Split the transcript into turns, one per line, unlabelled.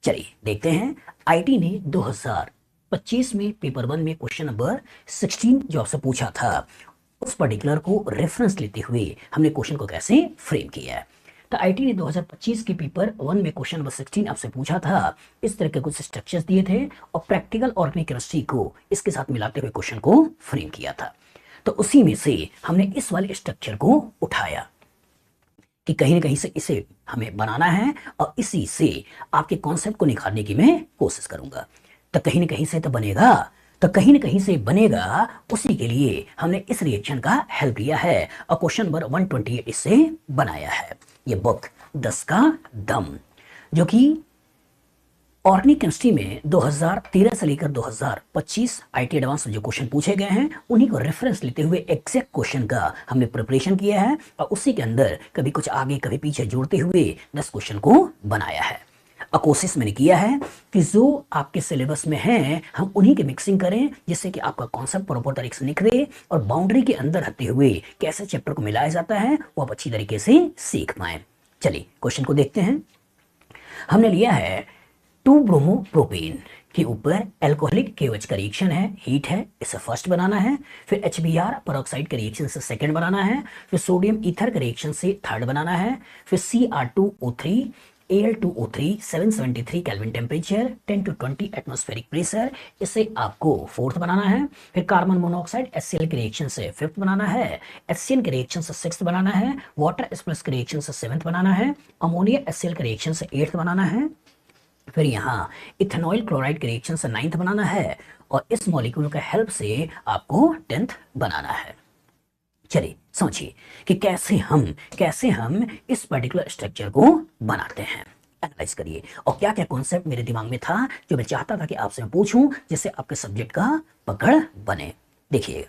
चलिए देखते हैं। आईटी ने 2025 में पेपर 1 में क्वेश्चन नंबर 16 जो आपसे पूछा था, उस पर्टिकुलर को रेफरेंस लेते हुए हमने क्वेश्चन को कैसे फ्रेम किया है। तो आईटी ने 2025 के पेपर 1 में क्वेश्चन नंबर 16 आपसे पूछा था। इस तरह के कुछ स्ट्रक्चर्स दिए थे और प्रैक्टिकल ऑर्गेनिक केमिस्ट्री को इसके साथ मिलाते हुए क्वेश्चन को फ्रेम किया था। तो उसी में से हमने इस वाले स्ट्रक्चर को उठाया कि कहीं ना कहीं से इसे हमें बनाना है और इसी से आपके कॉन्सेप्ट को निखारने की मैं कोशिश करूंगा। तो कहीं ना कहीं से तो बनेगा, तो कहीं ना कहीं से बनेगा, उसी के लिए हमने इस रिएक्शन का हेल्प लिया है और क्वेश्चन नंबर 128 इससे बनाया है। ये बुक 10 का दम, जो कि ऑर्गेनिक केमिस्ट्री में 2013 से लेकर 2025 आईटी एडवांस में जो क्वेश्चन पूछे गए हैं उन्हीं को रेफरेंस लेते हुए एग्जैक्ट क्वेश्चन का हमने प्रिपरेशन किया है और उसी के अंदर कभी कुछ आगे कभी पीछे जोड़ते हुए 10 क्वेश्चन को बनाया है। और कोशिश मैंने किया है कि जो आपके सिलेबस में है हम उन्हीं की मिक्सिंग करें, जिससे कि आपका कॉन्सेप्ट प्रॉपर तरीके से निखरे और बाउंड्री के अंदर रहते हुए कैसे चैप्टर को मिलाया जाता है वो आप अच्छी तरीके से सीख पाए। चलिए क्वेश्चन को देखते हैं। हमने लिया है 2 ब्रोमोप्रोपेन के ऊपर एल्कोहलिक KOH का रिएक्शन है, हीट है, इसे फर्स्ट बनाना है। फिर HBr पेरोक्साइड का रिएक्शन से सेकंड बनाना है। फिर सोडियम ईथर का रिएक्शन से थर्ड बनाना है। फिर Cr2O3 Al2O3 773 kelvin temperature 10 to 20 atmospheric pressure, इसे आपको फोर्थ बनाना है। फिर कार्बन मोनोऑक्साइड HCl के रिएक्शन से फिफ्थ बनाना है। HCN के रिएक्शन से सिक्स्थ बनाना है। वाटर H+ के रिएक्शन से सेवंथ बनाना है। अमोनिया HCl के रिएक्शन से एट्थ बनाना है। फिर यहाँ इथेनॉइल क्लोराइड के रिएक्शन से 9th बनाना है और इस मॉलिक्यूल का हेल्प से आपको 10th बनाना है। चलिए समझिए कि कैसे हम इस पर्टिकुलर स्ट्रक्चर को बनाते हैं। एनालाइज करिए और क्या क्या कॉन्सेप्ट मेरे दिमाग में था जो मैं चाहता था कि आपसे मैं पूछूं, जिससे आपके सब्जेक्ट का पकड़ बने। देखिएगा